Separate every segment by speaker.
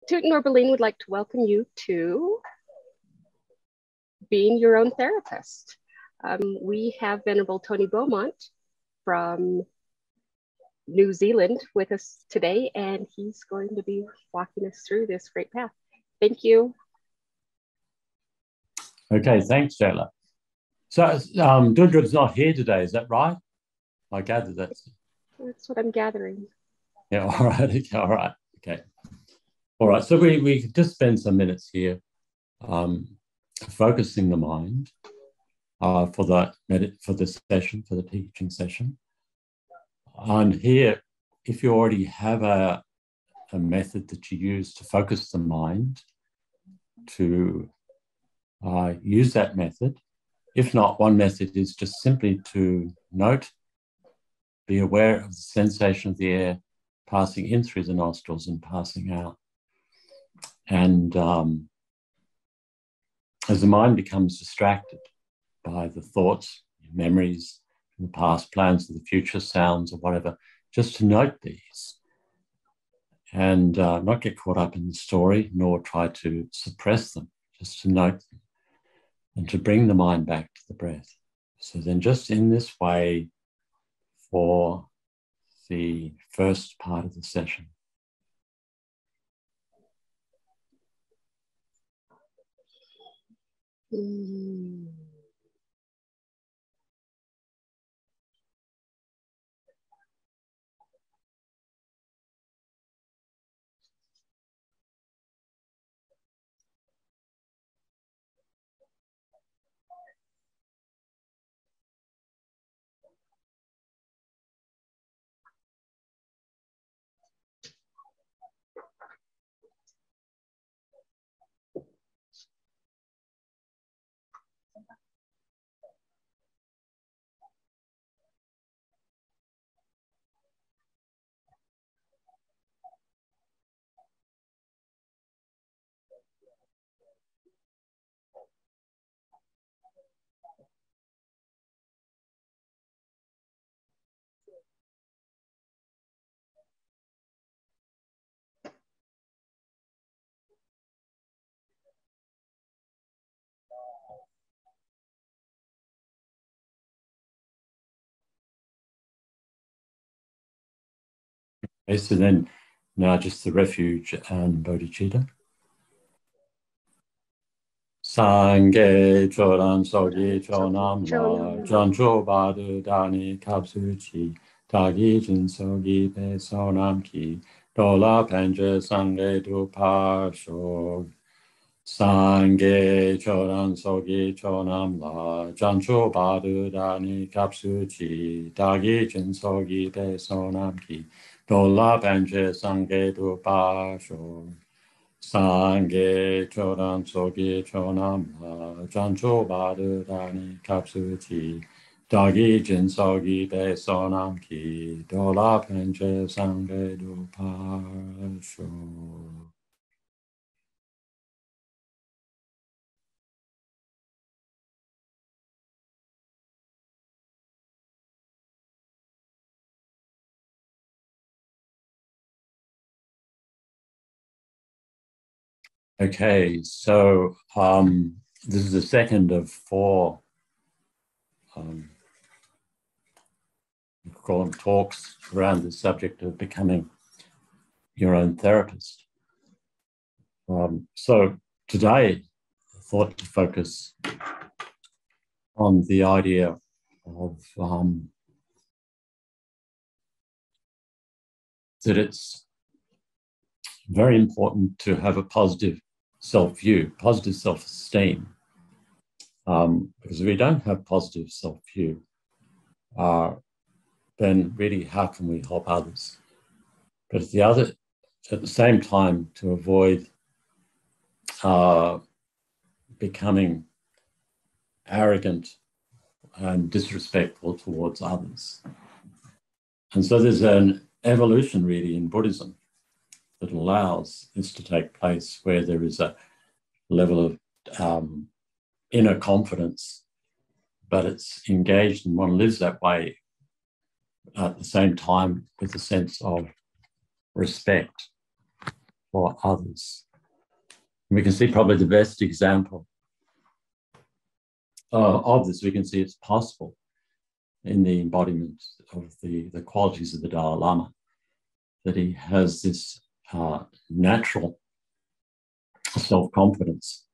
Speaker 1: Toot and Orbeline would like to welcome you to being your own therapist. We have Venerable Tony Beaumont from New Zealand with us today, and he's going to be walking us through this great path. Thank you.
Speaker 2: Okay, thanks, Jayla. So Dundrad's not here today, is that right? I gather that's
Speaker 1: what I'm gathering.
Speaker 2: Yeah, all right, all right, okay. All right, so we could just spend some minutes here focusing the mind for the session, for the teaching session. And here, if you already have a method that you use to focus the mind, to use that method. If not, one method is just simply to note, be aware of the sensation of the air passing in through the nostrils and passing out. And as the mind becomes distracted by the thoughts, memories from the past, plans of the future, sounds or whatever, just to note these and not get caught up in the story, nor try to suppress them, just to note them and to bring the mind back to the breath. So then just in this way for the first part of the session. Okay, so then now just the refuge and bodhicitta. Sangye choran sogi chonam la jancho badu dani kapsuchi tagi jin sogi pe sonam ki dola penje sangye du pasho. Sangye choran sogi chonam la jancho badu dani kapsuchi tagi jin sogi pe sonam ki dola penje sangye du pasho. Sangye choran sogi chonam la jancho badu dani kapsuchi dagi jin sogi be sonam ki dola penche sangye du pasho. Okay, so this is the second of four we call them talks around the subject of becoming your own therapist. So today I thought to focus on the idea of that it's very important to have a positive self-view, positive self-esteem. Because if we don't have positive self-view, then really how can we help others? But at the same time, to avoid becoming arrogant and disrespectful towards others. And so there's an evolution really in Buddhism that allows this to take place, where there is a level of inner confidence, but it's engaged and one lives that way at the same time with a sense of respect for others. And we can see probably the best example of this. We can see it's possible in the embodiment of the qualities of the Dalai Lama, that he has this natural self-confidence,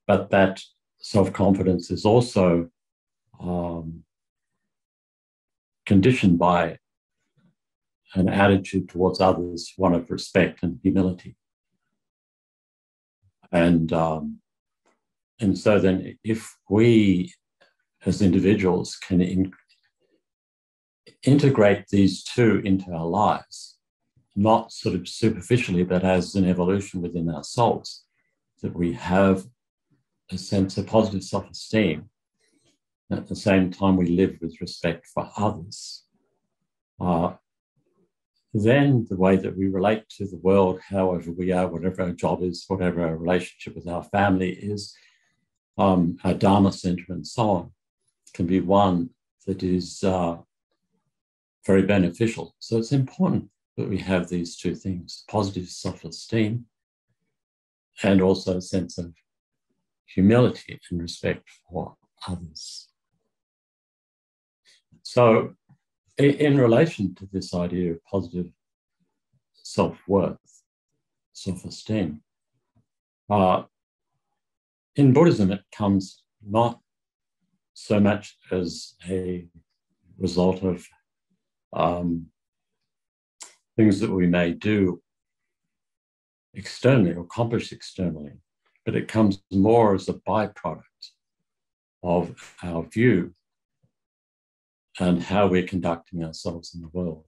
Speaker 2: but that self-confidence is also conditioned by an attitude towards others, one of respect and humility. And so then if we as individuals can integrate these two into our lives, not sort of superficially, but as an evolution within ourselves, that we have a sense of positive self-esteem. At the same time, we live with respect for others. Then the way that we relate to the world, however we are, whatever our job is, whatever our relationship with our family is, our Dharma center and so on, can be one that is very beneficial. So it's important that we have these two things, positive self-esteem and also a sense of humility and respect for others. So in relation to this idea of positive self-worth, self-esteem, in Buddhism, it comes not so much as a result of things that we may do externally or accomplish externally, but it comes more as a byproduct of our view and how we're conducting ourselves in the world.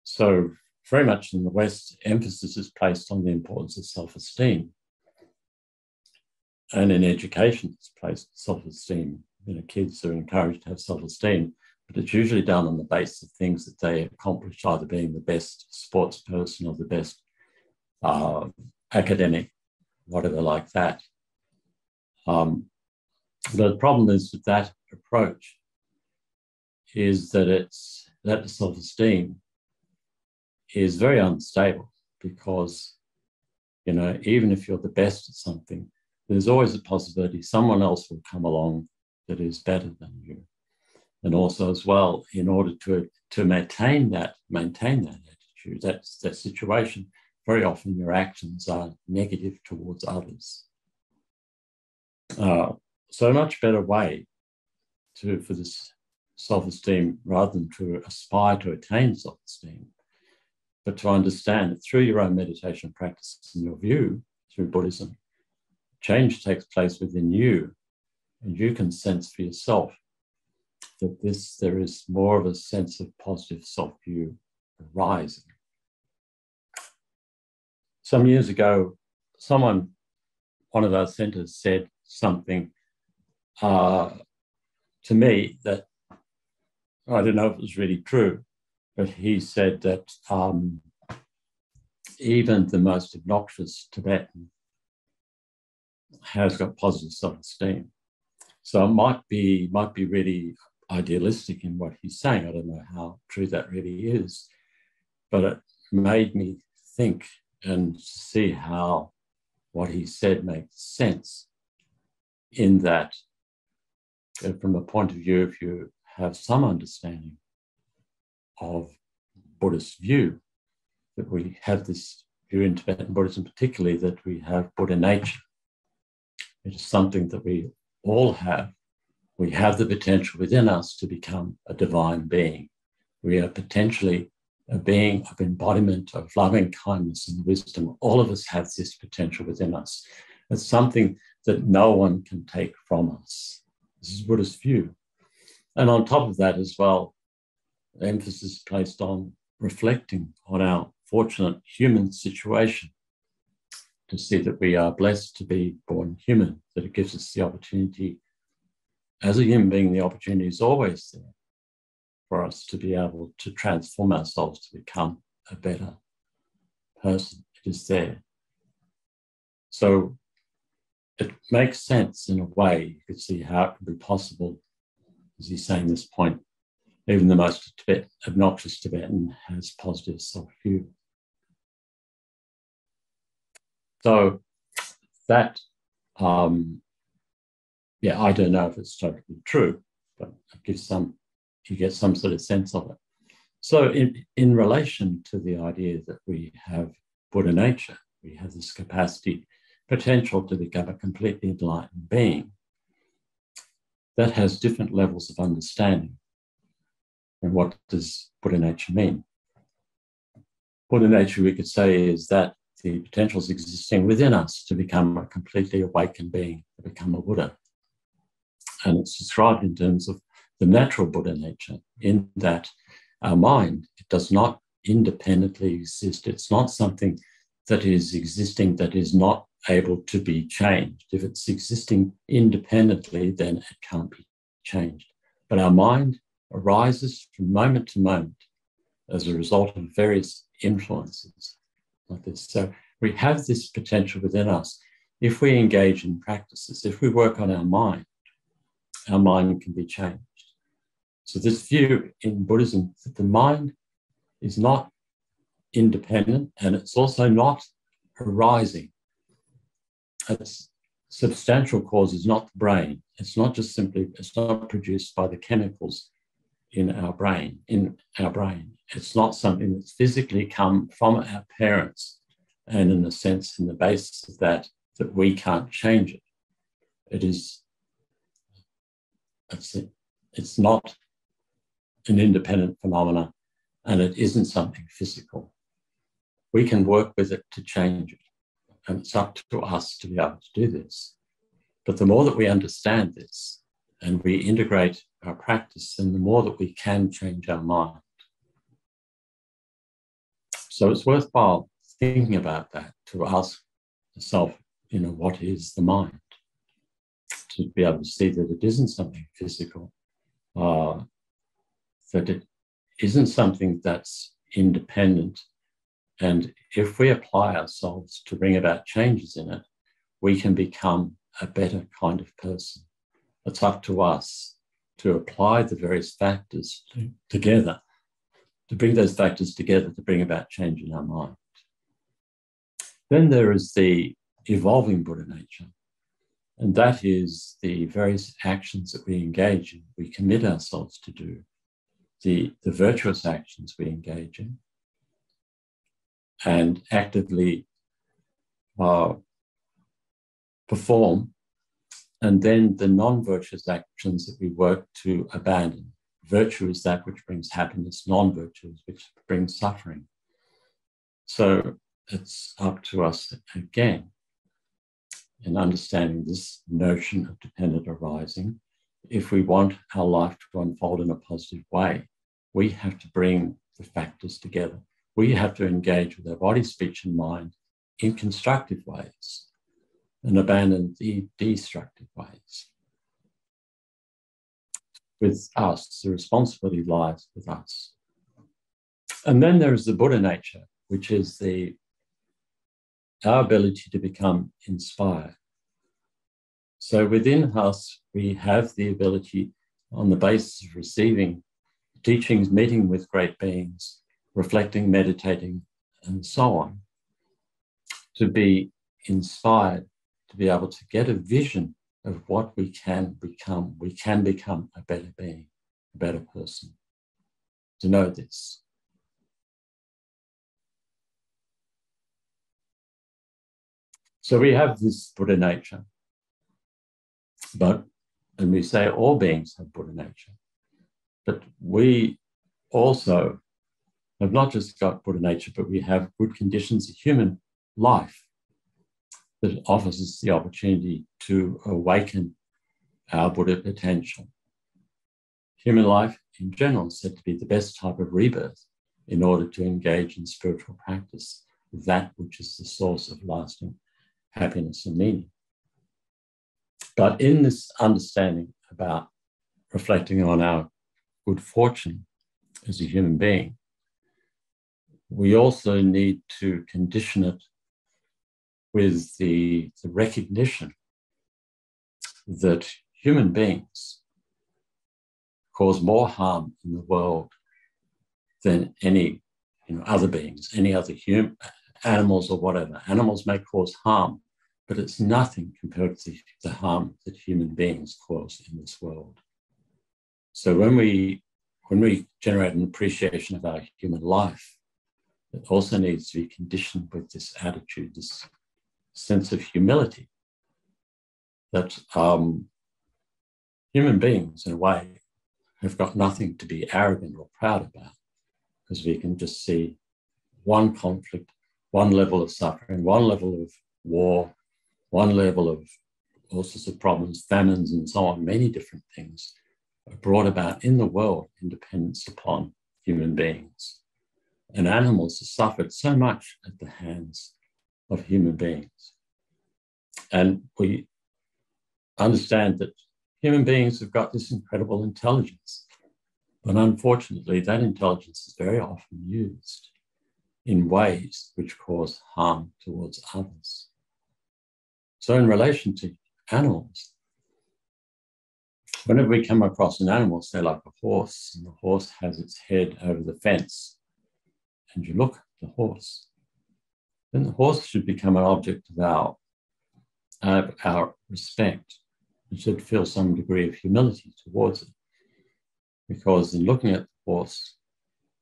Speaker 2: So very much in the West, emphasis is placed on the importance of self-esteem. And in education, it's placed self-esteem. Kids are encouraged to have self-esteem, but it's usually done on the basis of things that they accomplish, either being the best sports person or the best academic, whatever like that. The problem is with that approach is that that self-esteem is very unstable, because even if you're the best at something, there's always a possibility someone else will come along that is better than you. And also as well, in order to maintain that attitude, that situation, very often your actions are negative towards others. So a much better way for this self-esteem, rather than to aspire to attain self-esteem, but to understand that through your own meditation practice and your view through Buddhism, change takes place within you, and you can sense for yourself that there is more of a sense of positive self-view arising. Some years ago, one of our centers said something to me that I don't know if it was really true, but he said that even the most obnoxious Tibetan has got positive self-esteem. So it might be really idealistic in what he's saying. I don't know how true that really is, but it made me think and see how what he said makes sense, in that from a point of view, if you have some understanding of Buddhist view, that we have this view in Tibetan Buddhism particularly, that we have Buddha nature. It is something that we all have. We have the potential within us to become a divine being. We are potentially a being of embodiment of loving kindness and wisdom. All of us have this potential within us. It's something that no one can take from us. This is Buddhist view. And on top of that as well, emphasis is placed on reflecting on our fortunate human situation, to see that we are blessed to be born human, that it gives us the opportunity, as a human being, the opportunity is always there for us to be able to transform ourselves to become a better person. It is there. So it makes sense in a way. You could see how it could be possible, as he's saying this point, even the most obnoxious Tibetan has positive self-view. So that, yeah, I don't know if it's totally true, but it gives you get some sort of sense of it. So in relation to the idea that we have Buddha nature, we have this capacity, potential to become a completely enlightened being that has different levels of understanding. And what does Buddha nature mean? Buddha nature, we could say, is that the potentials existing within us to become a completely awakened being, to become a Buddha. And it's described in terms of the natural Buddha nature, in that our mind, it does not independently exist. It's not something that is existing that is not able to be changed. If it's existing independently, then it can't be changed. But our mind arises from moment to moment as a result of various influences like this. So we have this potential within us. If we engage in practices, if we work on our mind can be changed. So this view in Buddhism that the mind is not independent and it's also not arising. Its substantial cause is not the brain. It's not produced by the chemicals in our brain. It's not something that's physically come from our parents, and in a sense, in the basis of that we can't change it. It's not an independent phenomena, and it isn't something physical. We can work with it to change it, and it's up to us to be able to do this. But the more that we understand this and we integrate our practice, then the more that we can change our mind. So it's worthwhile thinking about that, to ask yourself, what is the mind? To be able to see that it isn't something physical, that it isn't something that's independent. And if we apply ourselves to bring about changes in it, we can become a better kind of person. It's up to us to apply the various factors together, to bring those factors together to bring about change in our mind. Then there is the evolving Buddha nature, and that is the various actions that we engage in, we commit ourselves to do, the virtuous actions we engage in, and actively perform, and then the non-virtuous actions that we work to abandon. Virtue is that which brings happiness, non-virtue is which brings suffering. So it's up to us again in understanding this notion of dependent arising. If we want our life to unfold in a positive way, we have to bring the factors together. We have to engage with our body, speech, and mind in constructive ways and abandon the destructive ways. With us, the responsibility lies with us. And then there is the Buddha nature, which is our ability to become inspired. So within us, we have the ability, on the basis of receiving teachings, meeting with great beings, reflecting, meditating, and so on, to be inspired, to be able to get a vision of what we can become. We can become a better being, a better person. To know this. So we have this Buddha nature, and we say all beings have Buddha nature, but we also have not just got Buddha nature, but we have good conditions of human life that offers us the opportunity to awaken our Buddha potential. Human life in general is said to be the best type of rebirth in order to engage in spiritual practice, that which is the source of lasting happiness and meaning. But in this understanding about reflecting on our good fortune as a human being, we also need to condition it with the recognition that human beings cause more harm in the world than any other beings, any other animals or whatever. Animals may cause harm, but it's nothing compared to the harm that human beings cause in this world. So when we generate an appreciation of our human life, it also needs to be conditioned with this attitude, this sense of humility, that human beings, in a way, have got nothing to be arrogant or proud about, because we can just see one conflict, one level of suffering, one level of war, one level of all sorts of problems, famines and so on, many different things are brought about in the world in dependence upon human beings. And animals have suffered so much at the hands of human beings. And we understand that human beings have got this incredible intelligence, but unfortunately that intelligence is very often used in ways which cause harm towards others. So in relation to animals, whenever we come across an animal, say like a horse, and the horse has its head over the fence, and you look at the horse, then the horse should become an object of our respect. We should feel some degree of humility towards it, because in looking at the horse,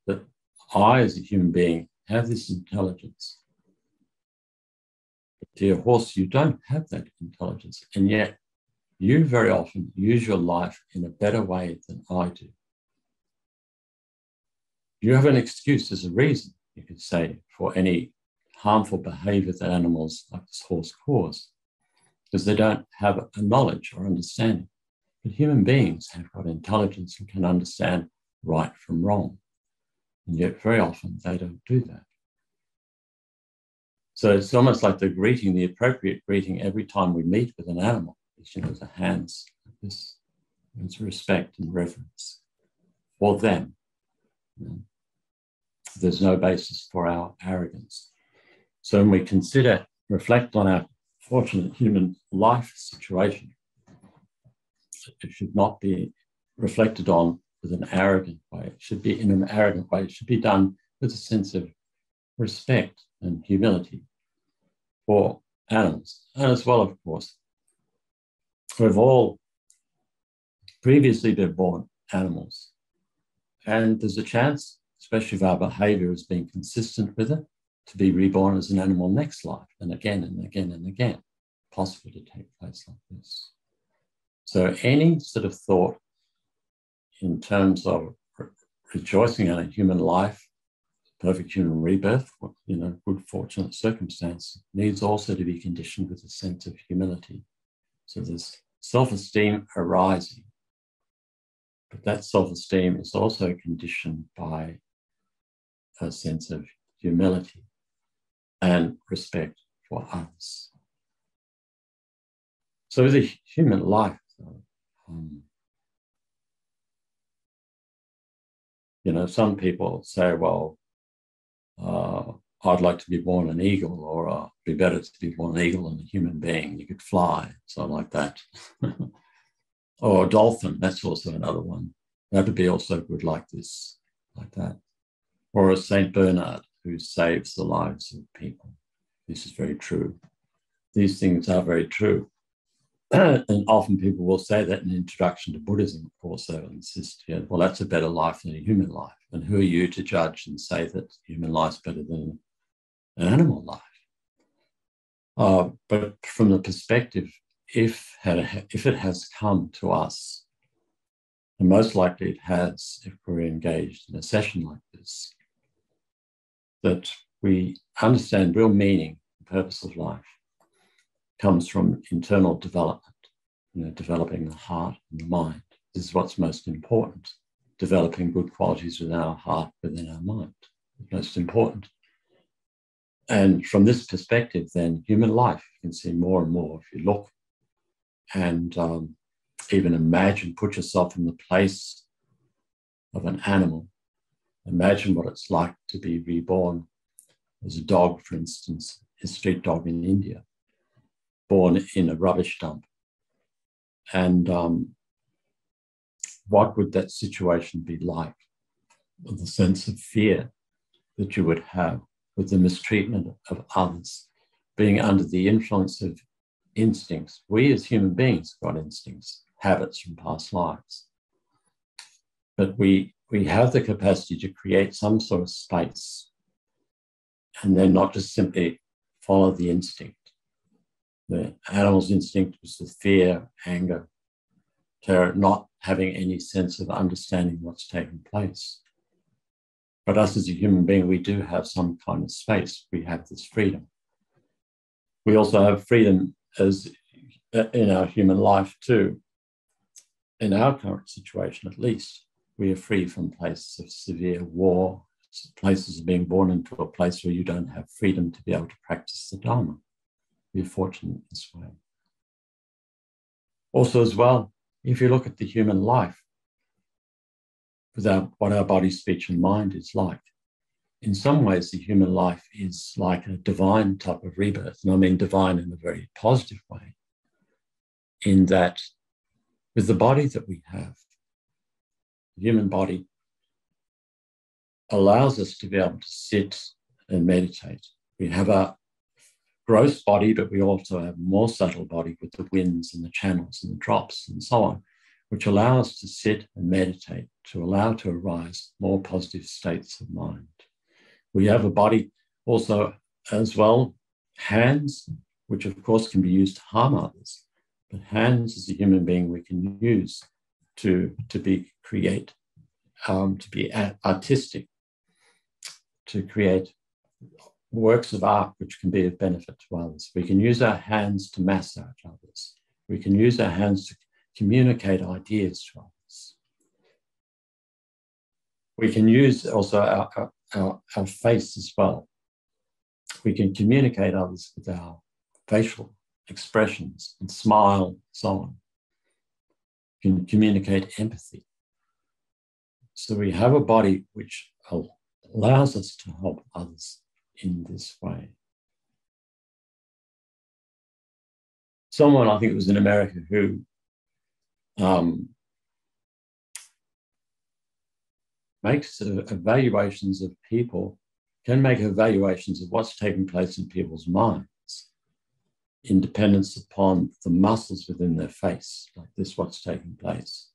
Speaker 2: that I as a human being have this intelligence. But dear horse, you don't have that intelligence, and yet you very often use your life in a better way than I do. You have an excuse as a reason, you could say, for any harmful behavior that animals like this horse cause, because they don't have a knowledge or understanding. But human beings have got intelligence and can understand right from wrong. And yet very often they don't do that. So it's almost like the greeting, the appropriate greeting every time we meet with an animal is, the hands like this. It's respect and reverence for them. There's no basis for our arrogance. So when we reflect on our fortunate human life situation, it should not be reflected on with an arrogant way. It should be in an arrogant way. It should be done with a sense of respect and humility for animals. And as well, of course, we've all previously been born animals. And there's a chance, especially if our behavior has been consistent with it, to be reborn as an animal next life, and again and again and again, possible to take place like this. So any sort of thought in terms of rejoicing in a human life, perfect human rebirth, good fortunate circumstance, needs also to be conditioned with a sense of humility. So there's self-esteem arising, but that self-esteem is also conditioned by a sense of humility and respect for others. So with a human life, some people say, well, I'd like to be born an eagle, or it'd be better to be born an eagle than a human being. You could fly, something like that. Or a dolphin, that's also another one. That would be also good like this, like that. Or a Saint Bernard who saves the lives of people. This is very true. These things are very true. And often people will say that in the introduction to Buddhism, of course, they will insist, well, that's a better life than a human life. And who are you to judge and say that human life's better than an animal life? But from the perspective, if it has come to us, and most likely it has if we're engaged in a session like this, that we understand real meaning, the purpose of life, comes from internal development, developing the heart and the mind. This is what's most important, developing good qualities within our heart, within our mind, most important. And from this perspective, then, human life, you can see more and more if you look and even imagine, put yourself in the place of an animal. Imagine what it's like to be reborn as a dog, for instance, a street dog in India, born in a rubbish dump. And what would that situation be like? The sense of fear that you would have with the mistreatment of others, being under the influence of instincts. We as human beings have got instincts, habits from past lives. But we have the capacity to create some sort of space and then not just simply follow the instinct. The animal's instinct was the fear, anger, terror, not having any sense of understanding what's taking place. But us as a human being, we do have some kind of space. We have this freedom. We also have freedom as in our human life too. In our current situation, at least, we are free from places of severe war, places of being born into a place where you don't have freedom to be able to practice the Dharma. We're fortunate this way. Also as well, if you look at the human life, without what our body, speech, and mind is like, in some ways, the human life is like a divine type of rebirth. And I mean divine in a very positive way, in that with the body that we have, the human body allows us to be able to sit and meditate. We have a gross body, but we also have a more subtle body with the winds and the channels and the drops and so on, which allow us to sit and meditate, to allow to arise more positive states of mind. We have a body also as well, hands, which of course can be used to harm others, but hands as a human being we can use to be artistic, to create works of art which can be of benefit to others. We can use our hands to massage others. We can use our hands to communicate ideas to others. We can use also our face as well. We can communicate others with our facial expressions and smile and so on. We can communicate empathy. So we have a body which allows us to help others in this way. Someone, I think it was in America, who makes evaluations of people, can make evaluations of what's taking place in people's minds in dependence upon the muscles within their face, like this, what's taking place.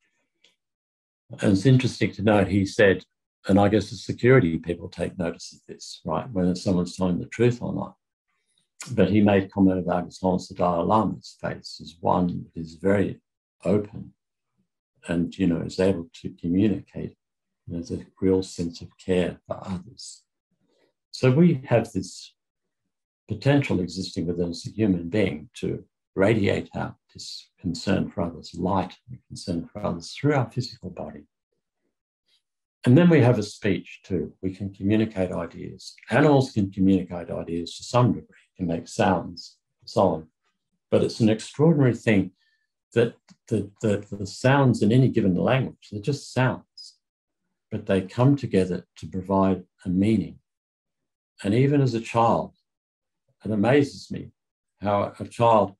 Speaker 2: And it's interesting to note, he said, and I guess the security people take notice of this, right, when someone's telling the truth or not. But he made comment about His Holiness the Dalai Lama's face as one that is very open and, is able to communicate. There's a real sense of care for others. So we have this potential existing within us as a human being to radiate out this concern for others, light and concern for others through our physical body. And then we have a speech too. We can communicate ideas. Animals can communicate ideas to some degree, can make sounds, and so on. But it's an extraordinary thing that the sounds in any given language, they're just sounds, but they come together to provide a meaning. And even as a child, it amazes me how a child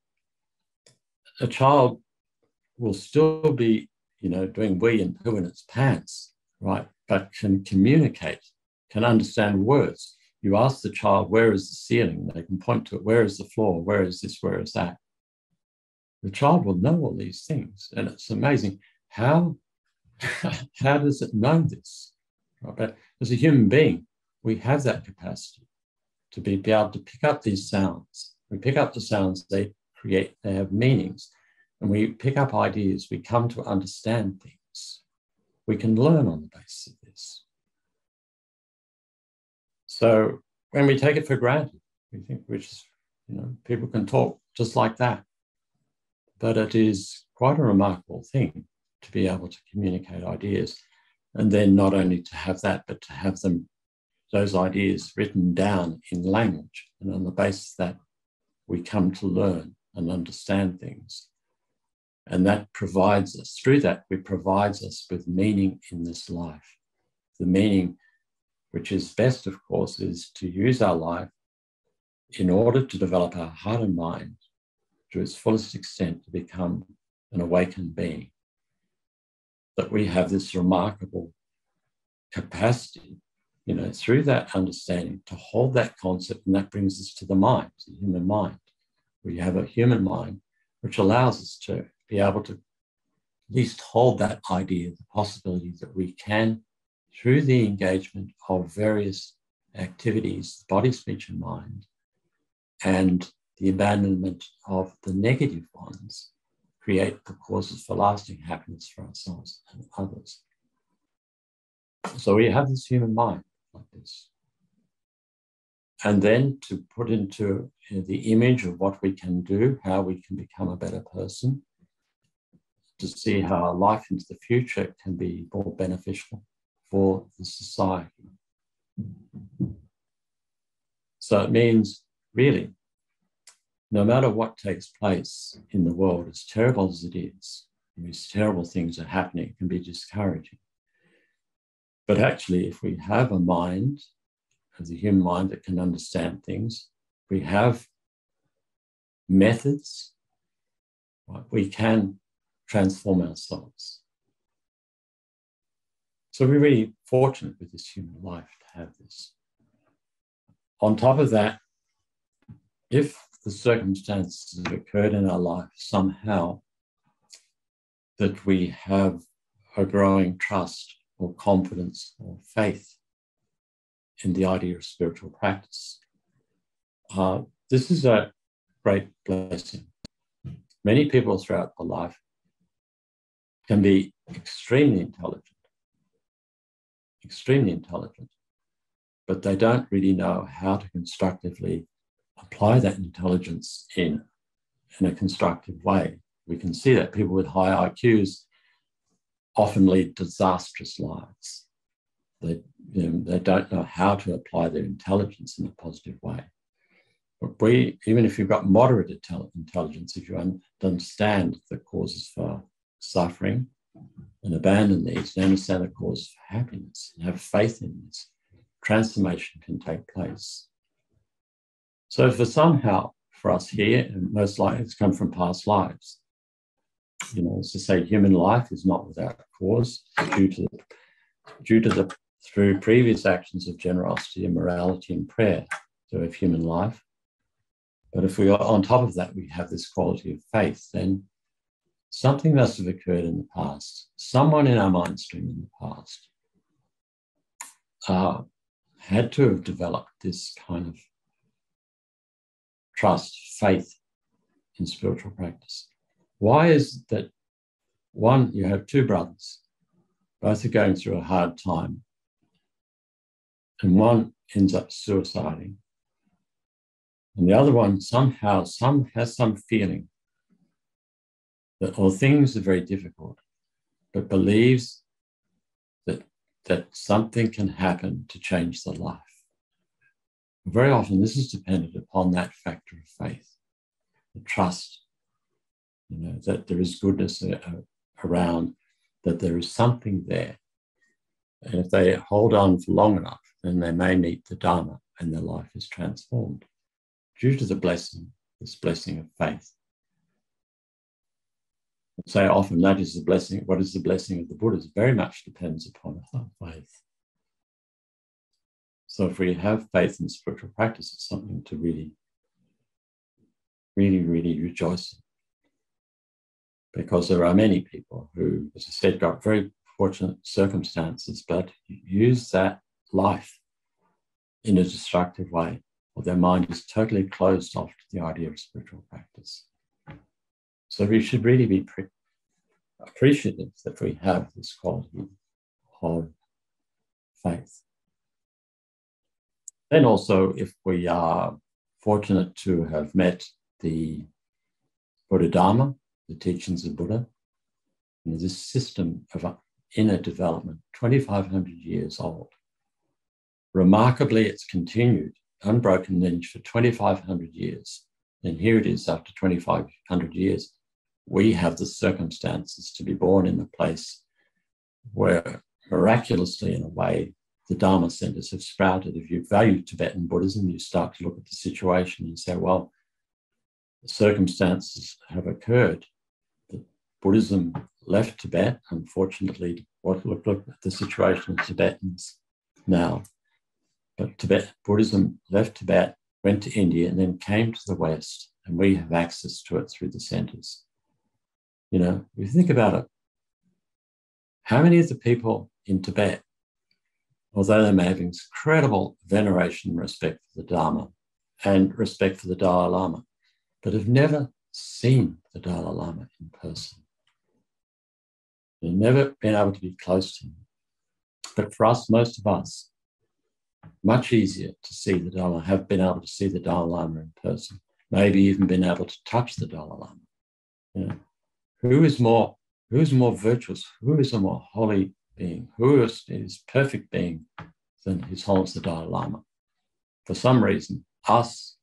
Speaker 2: will still be, doing wee and poo in its pants, right? But can communicate, can understand words. You ask the child, where is the ceiling? They can point to it. Where is the floor? Where is this? Where is that? The child will know all these things. And it's amazing how does it know this? Right? But as a human being, we have that capacity to be able to pick up these sounds. We pick up the sounds, they have meanings. And we pick up ideas, we come to understand things. We can learn on the basis of this. So when we take it for granted, we think people can talk just like that. But it is quite a remarkable thing to be able to communicate ideas. And then not only to have that, but to have those ideas written down in language. And on the basis of that, we come to learn and understand things. And that provides us, through that, it provides us with meaning in this life. The meaning, which is best, of course, is to use our life in order to develop our heart and mind to its fullest extent to become an awakened being. That we have this remarkable capacity through that understanding, to hold that concept, and that brings us to the mind, the human mind. We have a human mind which allows us to be able to at least hold that idea, the possibility that we can, through the engagement of various activities, body, speech, and mind, and the abandonment of the negative ones, create the causes for lasting happiness for ourselves and others. So we have this human mind like this. And then to put into the image of what we can do, how we can become a better person, to see how our life into the future can be more beneficial for the society. So it means, really, no matter what takes place in the world, as terrible as it is, these terrible things are happening, it can be discouraging. But actually, if we have a mind, as a human mind that can understand things, we have methods, right? We can transform ourselves. So we're really fortunate with this human life to have this. On top of that, if the circumstances have occurred in our life somehow that we have a growing trust or confidence or faith in the idea of spiritual practice, this is a great blessing. Many people throughout their life can be extremely intelligent, but they don't really know how to constructively apply that intelligence in a constructive way. We can see that people with high IQs often lead disastrous lives. They don't know how to apply their intelligence in a positive way. But even if you've got moderate intelligence, if you understand the causes for suffering and abandon these, and understand the causes for happiness, and have faith in this, transformation can take place. So for us here, and most likely it's come from past lives. As to say, human life is not without cause through previous actions of generosity and morality and prayer to have human life. But if on top of that, we have this quality of faith, then something must have occurred in the past. Someone in our mind stream in the past had to have developed this kind of trust, faith in spiritual practice. Why is it that you have two brothers, both are going through a hard time, and one ends up suiciding, and the other one somehow has some feeling that things are very difficult, but believes that something can happen to change their life? Very often this is dependent upon that factor of faith, the trust, that there is goodness around, that there is something there. And if they hold on for long enough, then they may meet the Dharma and their life is transformed due to this blessing of faith. I say often that is the blessing. What is the blessing of the Buddhas? Very much depends upon our faith. So if we have faith in spiritual practice, it's something to really, really, really rejoice in. Because there are many people who, as I said, got very fortunate circumstances, but use that life in a destructive way, or their mind is totally closed off to the idea of spiritual practice. So we should really be appreciative that we have this quality of faith. Then also, if we are fortunate to have met the Buddha Dharma, the teachings of Buddha, this system of inner development, 2,500 years old. Remarkably, it's continued, unbroken lineage for 2,500 years. And here it is, after 2,500 years, we have the circumstances to be born in a place where miraculously, in a way, the Dharma centers have sprouted. If you value Tibetan Buddhism, you start to look at the situation and say, well, the circumstances have occurred. Buddhism left Tibet, unfortunately. Look at the situation of Tibetans now. But Buddhism left Tibet, went to India, and then came to the West, and we have access to it through the centers. You know, if you think about it, how many of the people in Tibet, although they may have incredible veneration and respect for the Dharma and respect for the Dalai Lama, but have never seen the Dalai Lama in person? They've never been able to be close to him. But for us, most of us, much easier to see the Dalai Lama, have been able to see the Dalai Lama in person, maybe even been able to touch the Dalai Lama. You know, who is more virtuous? Who is a more holy being? Who is perfect being than His Holiness the Dalai Lama? For some reason, us,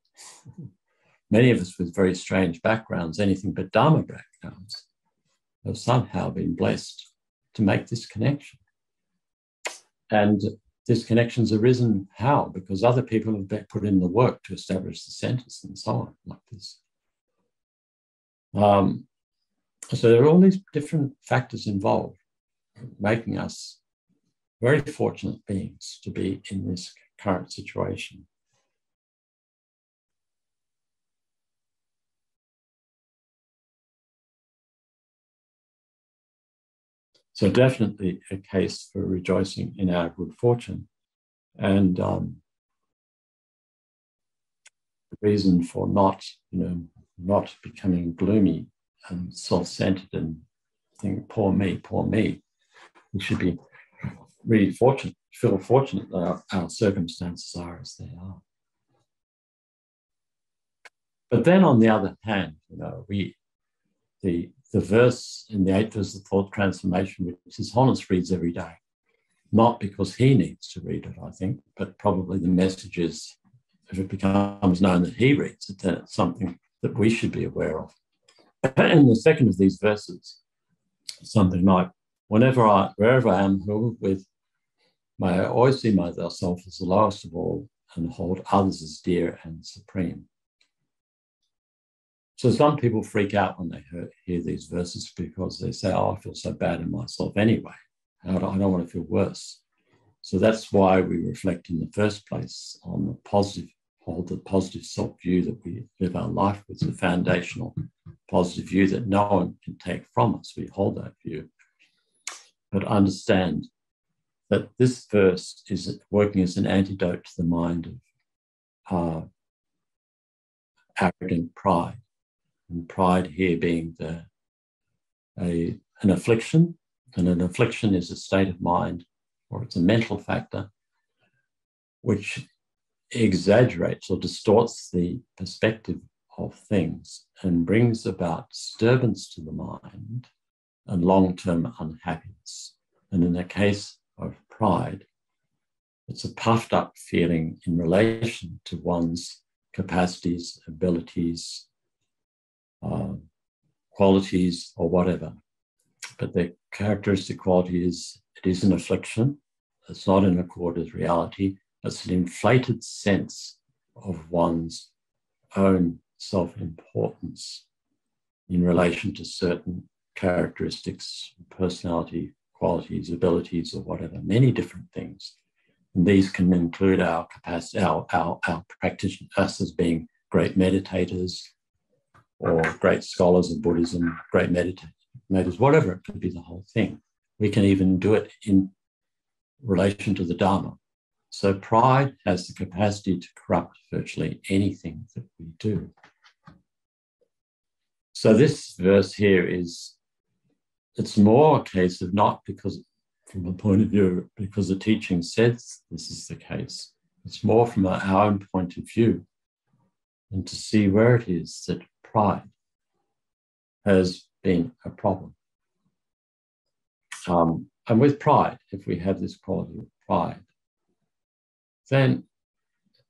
Speaker 2: many of us with very strange backgrounds, anything but Dharma backgrounds, have somehow been blessed to make this connection. And this connection's arisen how? Because other people have put in the work to establish the centers and so on, like this. So there are all these different factors involved, making us very fortunate beings to be in this current situation. So definitely a case for rejoicing in our good fortune. And the reason for not becoming gloomy and self-centered and thinking, poor me, poor me. We should be really fortunate, feel fortunate that our circumstances are as they are. But then on the other hand, you know, the verse in the 8th verse of thought transformation, which His Holiness reads every day, not because he needs to read it, I think, but probably the message is, if it becomes known that he reads it, then it's something that we should be aware of. And the second of these verses, something like, wherever I am with, may I always see myself as the lowest of all and hold others as dear and supreme. So some people freak out when they hear these verses because they say, oh, I feel so bad in myself anyway. I don't want to feel worse. So that's why we reflect in the first place on the positive, hold the positive self-view that we live our life with, the foundational positive view that no one can take from us. We hold that view. But understand that this verse is working as an antidote to the mind of arrogant pride. And pride here being an affliction, and an affliction is a state of mind, or it's a mental factor, which exaggerates or distorts the perspective of things and brings about disturbance to the mind and long-term unhappiness. And in the case of pride, it's a puffed up feeling in relation to one's capacities, abilities, qualities, or whatever. But the characteristic quality is, it is an affliction. It's not in accord with reality. It's an inflated sense of one's own self-importance in relation to certain characteristics, personality, qualities, abilities, or whatever, many different things. And these can include our capacity, our practitioners, us as being great meditators, or great scholars of Buddhism, great meditators, whatever, it could be the whole thing. We can even do it in relation to the Dharma. So pride has the capacity to corrupt virtually anything that we do. So this verse here it's more a case of not because, from a point of view, because the teaching says this is the case. It's more from our own point of view, and to see where it is that pride has been a problem. And with pride, if we have this quality of pride, then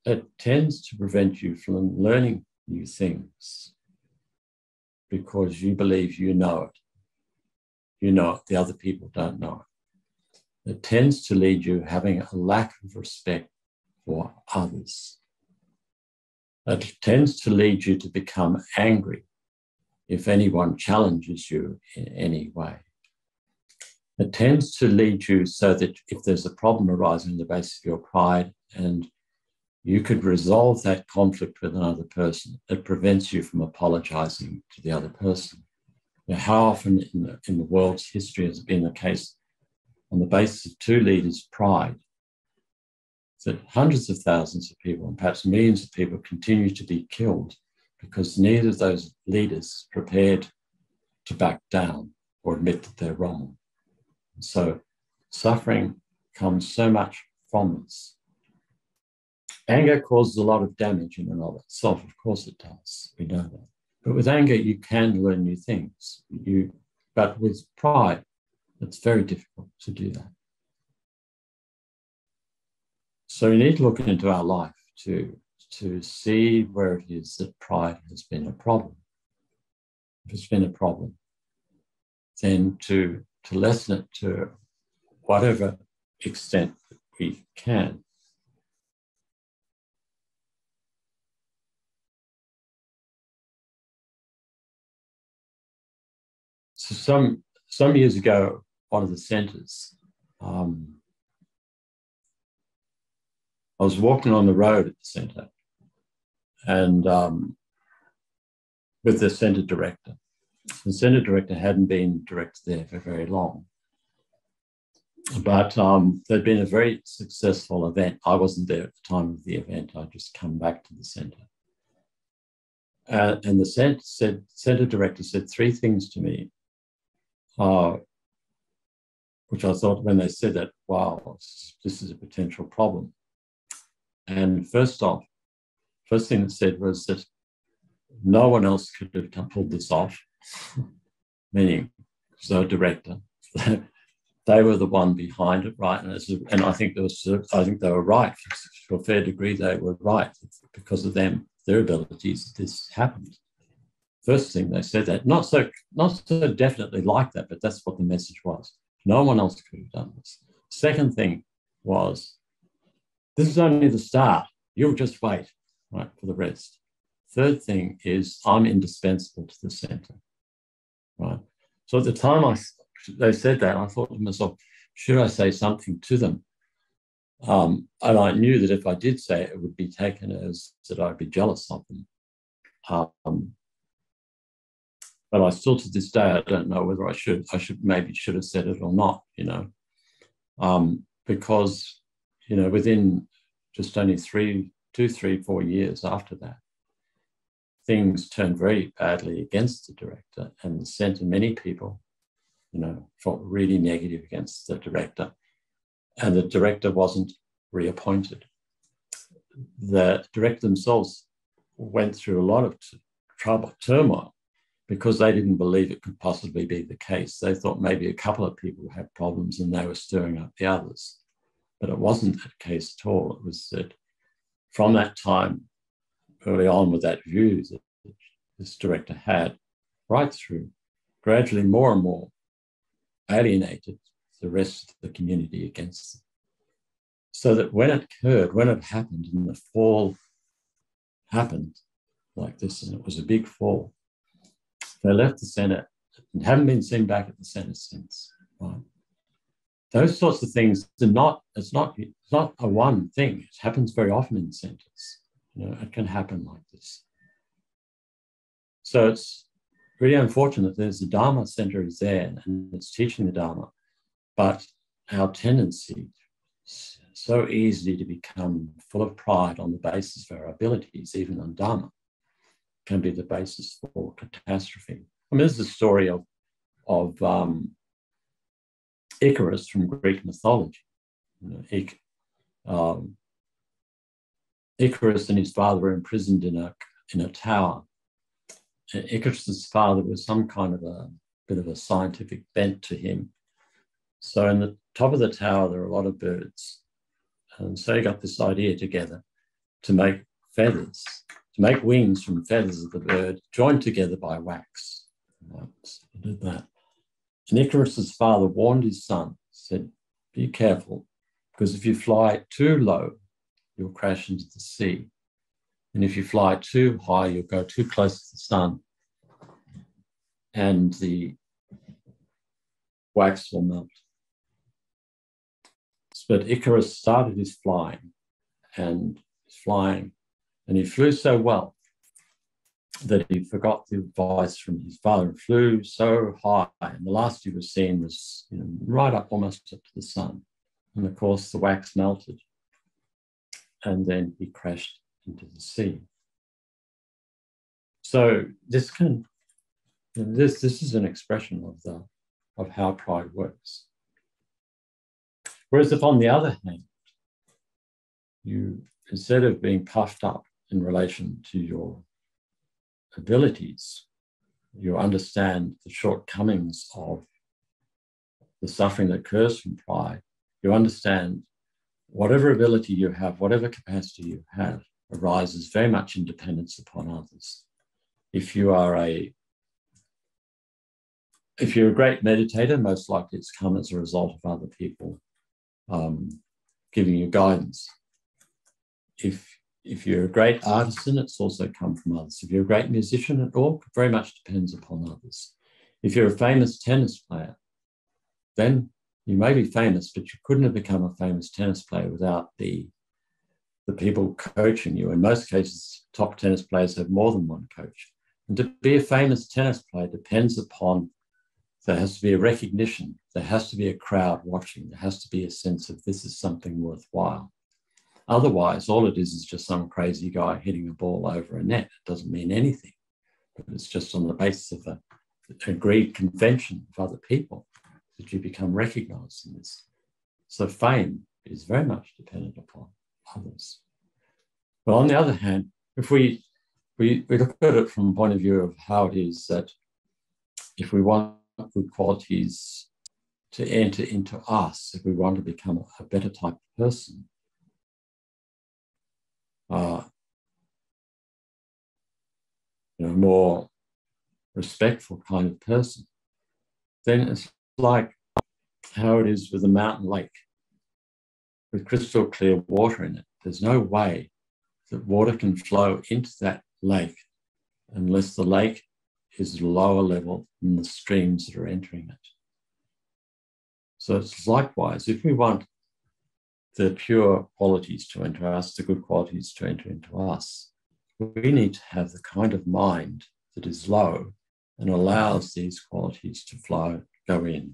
Speaker 2: it tends to prevent you from learning new things because you believe you know it. You know it, the other people don't know it. It tends to lead you having a lack of respect for others. It tends to lead you to become angry if anyone challenges you in any way. It tends to lead you so that if there's a problem arising on the basis of your pride and you could resolve that conflict with another person. It prevents you from apologizing to the other person. Now, how often in the world's history has it been the case on the basis of two leaders' pride that hundreds of thousands of people and perhaps millions of people continue to be killed because neither of those leaders is prepared to back down or admit that they're wrong. So suffering comes so much from this. Anger causes a lot of damage in and of itself. Of course it does. We know that. But with anger, you can learn new things. But with pride, it's very difficult to do that. So we need to look into our life to see where it is that pride has been a problem. If it's been a problem, then to lessen it to whatever extent that we can. So some years ago, one of the centres, I was walking on the road at the centre and with the centre director. The centre director hadn't been director there for very long, but there'd been a very successful event. I wasn't there at the time of the event. I'd just come back to the centre. And the centre director said three things to me, which I thought when they said that, wow, this is a potential problem. And first thing it said was that no one else could have pulled this off, meaning the director. They were the one behind it, right? And I think they were right. To a fair degree, they were right. Because of them, their abilities, this happened. First thing they said that, not so definitely like that, but that's what the message was. No one else could have done this. Second thing was, this is only the start. You'll just wait, right, for the rest. Third thing is, I'm indispensable to the centre, right? So at the time they said that, I thought to myself, should I say something to them? And I knew that if I did say it, it would be taken as that I'd be jealous of them. But I still, to this day, I don't know whether I should have said it or not, because, within just only 2, 3, 4 years after that, things turned very badly against the director, and the centre, many people, felt really negative against the director, and the director wasn't reappointed. The director themselves went through a lot of turmoil, because they didn't believe it could possibly be the case. They thought maybe a couple of people had problems and they were stirring up the others. But it wasn't that case at all. It was that from that time, early on with that view that this director had, right through, gradually more and more alienated the rest of the community against them. So that when it happened, and the fall happened like this, and it was a big fall, they left the centre and haven't been seen back at the centre since. Right? Those sorts of things it's not a one thing. It happens very often in centres. It can happen like this. So it's really unfortunate. There's the Dharma centre is there and it's teaching the Dharma, but our tendency so easily to become full of pride on the basis of our abilities, even on Dharma, can be the basis for catastrophe. I mean, this is the story of Icarus from Greek mythology. Icarus and his father were imprisoned in a tower. Icarus's father was some kind of a bit of a scientific bent to him. So in the top of the tower, there are a lot of birds. And so he got this idea together to make feathers, to make wings from feathers of the bird joined together by wax. So he did that. And Icarus's father warned his son, said, be careful, because if you fly too low, you'll crash into the sea. And if you fly too high, you'll go too close to the sun, and the wax will melt. But Icarus started his flying, and his flying, and he flew so well that he forgot the advice from his father and flew so high. And the last he was seen was, right up almost up to the sun. And of course, the wax melted, and then he crashed into the sea. So this this is an expression of how pride works. Whereas if, on the other hand, you, instead of being puffed up in relation to your abilities, you understand the shortcomings of the suffering that occurs from pride. You understand whatever ability you have, whatever capacity you have, arises very much in dependence upon others. If you're a great meditator, most likely it's come as a result of other people giving you guidance. If you're a great artisan, it's also come from others. If you're a great musician, it all very much depends upon others. If you're a famous tennis player, then you may be famous, but you couldn't have become a famous tennis player without the people coaching you. In most cases, top tennis players have more than one coach. And to be a famous tennis player depends upon, there has to be a recognition, there has to be a crowd watching, there has to be a sense of this is something worthwhile. Otherwise, all it is just some crazy guy hitting a ball over a net. It doesn't mean anything, but it's just on the basis of an agreed convention of other people that you become recognized in this. So fame is very much dependent upon others. But on the other hand, if we look at it from the point of view of how it is that if we want good qualities to enter into us, if we want to become a better type of person, more respectful kind of person, then it's like how it is with a mountain lake with crystal clear water in it. There's no way that water can flow into that lake unless the lake is lower level than the streams that are entering it. So it's likewise, if we want the pure qualities to enter us, the good qualities to enter into us, we need to have the kind of mind that is low and allows these qualities to flow, go in.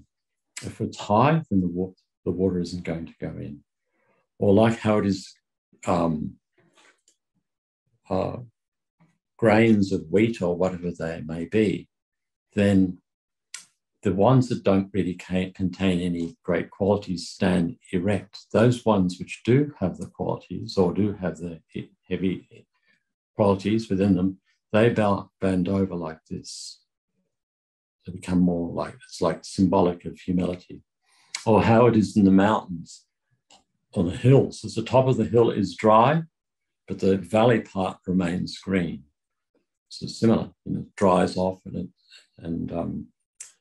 Speaker 2: If it's high, then the water isn't going to go in. Or like how it is grains of wheat or whatever they may be, then the ones that don't really contain any great qualities stand erect. Those ones which do have the qualities or do have the heavy qualities within them, they bend over like this. They become more like, it's like symbolic of humility. Or how it is in the mountains, on the hills, as the top of the hill is dry, but the valley part remains green. So similar, it dries off and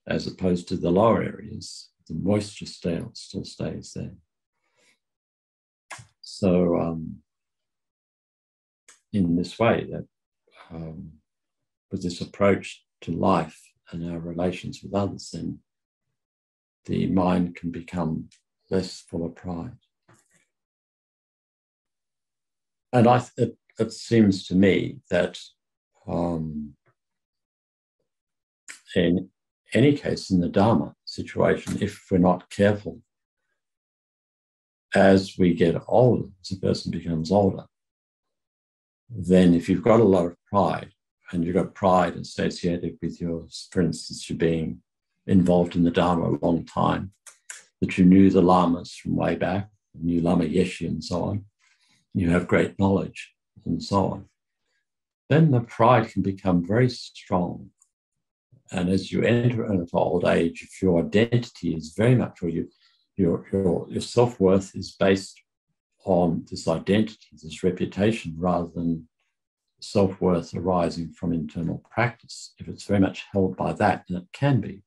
Speaker 2: as opposed to the lower areas, the moisture still stays there. So in this way, that with this approach to life and our relations with others, then the mind can become less full of pride. And it seems to me that in any case, in the Dharma situation, if we're not careful, as we get older, as a person becomes older, then if you've got a lot of pride, and you've got pride associated with your, for instance, you being involved in the Dharma a long time, that you knew the lamas from way back, knew Lama Yeshe and so on, you have great knowledge and so on, then the pride can become very strong. And as you enter into old age, if your identity is very much, or your self-worth is based on this identity, this reputation, rather than self-worth arising from internal practice, if it's very much held by that, and it can be,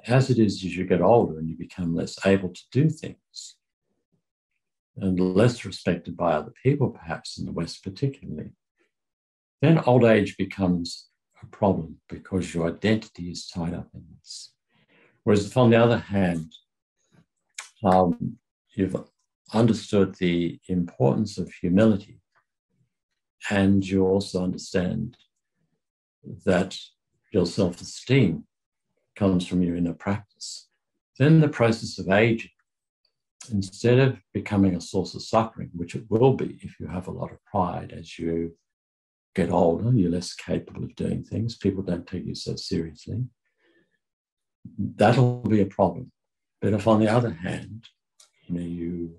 Speaker 2: as it is as you get older and you become less able to do things and less respected by other people, perhaps in the West particularly, then old age becomes a problem because your identity is tied up in this. Whereas if, on the other hand, you've understood the importance of humility, and you also understand that your self-esteem comes from your inner practice, then the process of aging, instead of becoming a source of suffering, which it will be if you have a lot of pride as you get older, you're less capable of doing things, people don't take you so seriously, that'll be a problem. But if on the other hand, you've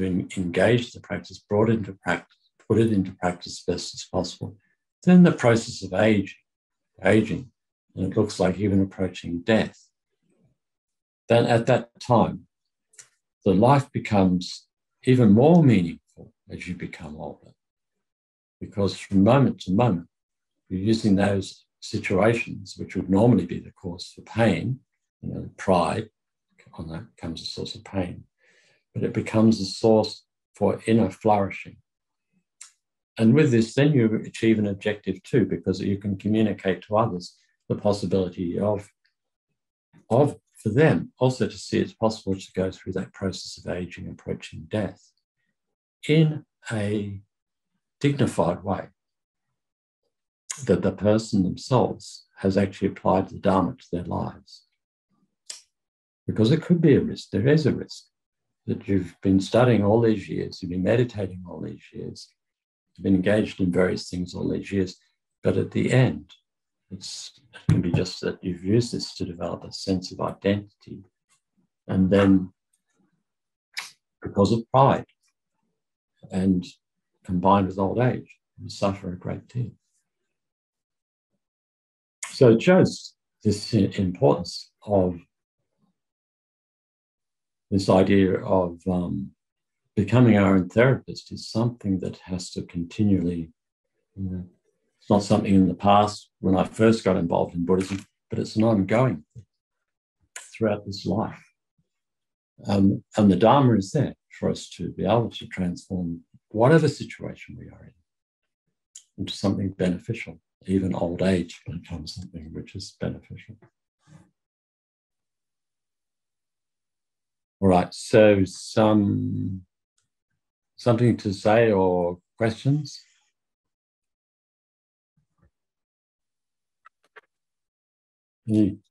Speaker 2: engaged the practice, brought it into practice, put it into practice as best as possible, then the process of aging, and it looks like even approaching death, then at that time, the life becomes even more meaningful as you become older. Because from moment to moment, you're using those situations, which would normally be the cause for pain, pride, on that comes a source of pain, but it becomes a source for inner flourishing. And with this, then you achieve an objective too, because you can communicate to others the possibility of for them also to see it's possible to go through that process of aging, approaching death in a dignified way, that the person themselves has actually applied the Dharma to their lives. Because it could be a risk, there is a risk, that you've been studying all these years, you've been meditating all these years, you've been engaged in various things all these years, but at the end, it can be just that you've used this to develop a sense of identity, and then because of pride and combined with old age, you suffer a great deal. So it shows this importance of this idea of becoming our own therapist is something that has to continually, it's not something in the past when I first got involved in Buddhism, but it's an ongoing thing throughout this life. And the Dharma is there for us to be able to transform whatever situation we are in into something beneficial. Even old age becomes something which is beneficial. All right, so something to say or questions?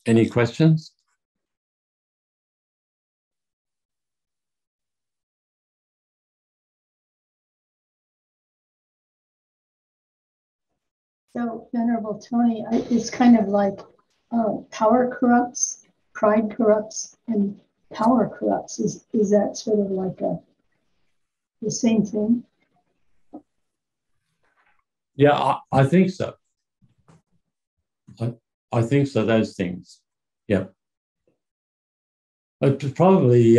Speaker 2: Any questions?
Speaker 3: So, Venerable Tony, it's kind of like power corrupts, pride corrupts, and power corrupts. Is that sort of like the same thing?
Speaker 2: Yeah, I think so. I think so, those things. Yeah. But probably,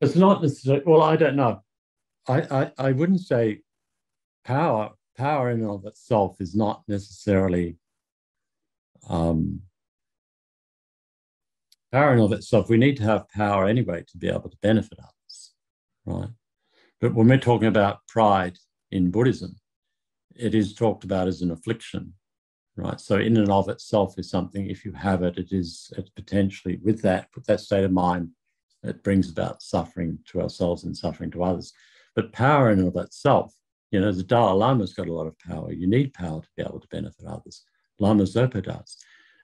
Speaker 2: it's not necessarily, well, I don't know. I wouldn't say power in and of itself is not necessarily power in and of itself. We need to have power anyway to be able to benefit others, right? But when we're talking about pride in Buddhism, it is talked about as an affliction, right? So in and of itself is something, if you have it, it's potentially with that state of mind, it brings about suffering to ourselves and suffering to others. But power in and of itself, the Dalai Lama's got a lot of power. You need power to be able to benefit others. Lama Zopa does.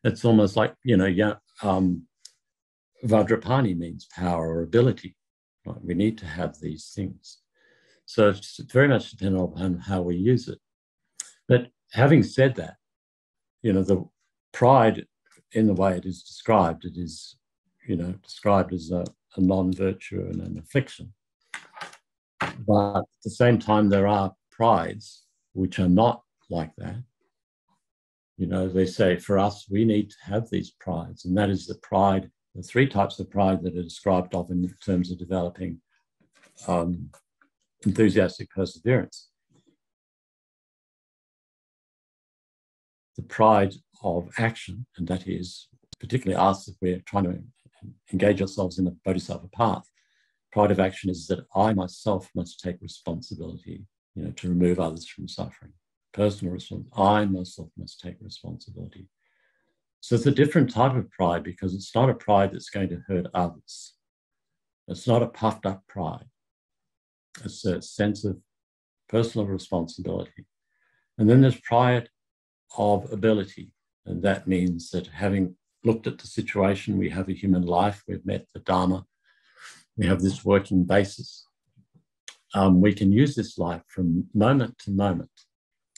Speaker 2: It's almost like, Vajrapani means power or ability. Right? We need to have these things. So it's very much dependent on how we use it. But having said that, the pride in the way it is described, it is, described as a non-virtue and an affliction. But at the same time, there are prides which are not like that. They say for us, we need to have these prides, and that is the pride, the three types of pride that are described of in terms of developing enthusiastic perseverance. The pride of action, and that is particularly us if we're trying to engage ourselves in the bodhisattva path. Pride of action is that I myself must take responsibility, to remove others from suffering. Personal responsibility. I myself must take responsibility. So it's a different type of pride because it's not a pride that's going to hurt others. It's not a puffed up pride. It's a sense of personal responsibility. And then there's pride of ability. And that means that having looked at the situation, we have a human life, we've met the Dharma, we have this working basis. We can use this life from moment to moment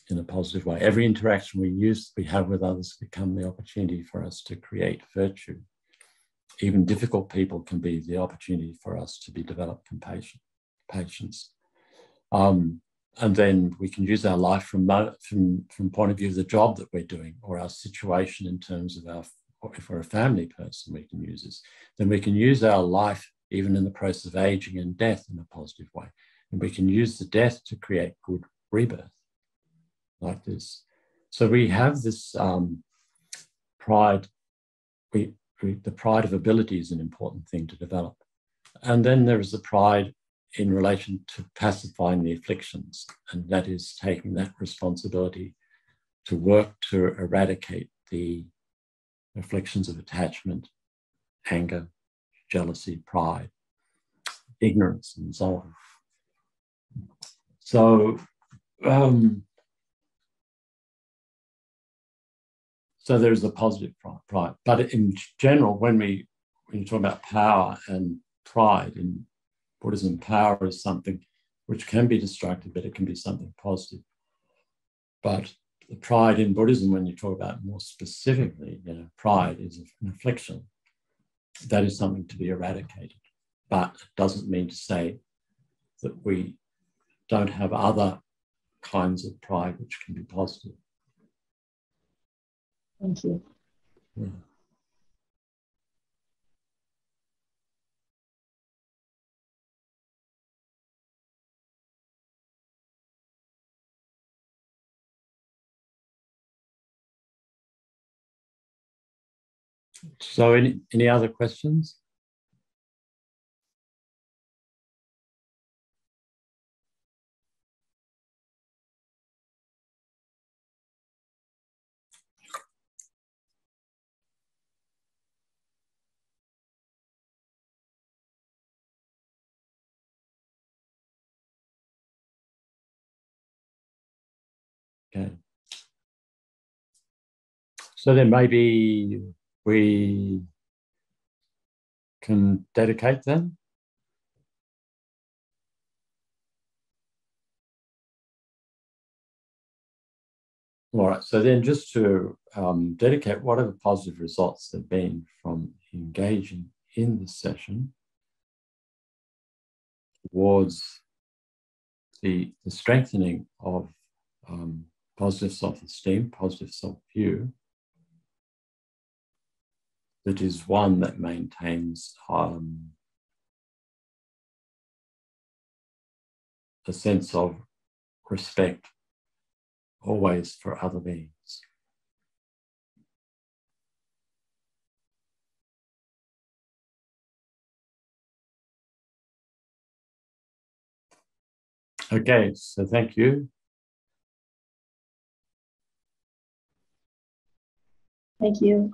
Speaker 2: in a positive way. Every interaction we have with others become the opportunity for us to create virtue. Even difficult people can be the opportunity for us to develop compassion, patience. And then we can use our life from point of view of the job that we're doing, or our situation in terms of if we're a family person, we can use this. Then we can use our life even in the process of aging and death in a positive way. And we can use the death to create good rebirth like this. So we have this pride. The pride of ability is an important thing to develop. And then there is the pride in relation to pacifying the afflictions, and that is taking that responsibility to work to eradicate the afflictions of attachment, anger, jealousy, pride, ignorance, and so on. So, so there's a positive pride. But in general, when you talk about power and pride in Buddhism, power is something which can be destructive, but it can be something positive. But the pride in Buddhism, when you talk about more specifically, pride is an affliction. That is something to be eradicated. But it doesn't mean to say that we don't have other kinds of pride which can be positive.
Speaker 3: Thank you.
Speaker 2: Yeah. So any other questions? Okay. So then maybe we can dedicate them. All right, so then just to dedicate, what are the positive results there have been from engaging in this session towards the strengthening of positive self-esteem, positive self-view, that is one that maintains a sense of respect always for other beings. Okay, so thank you.
Speaker 3: Thank you.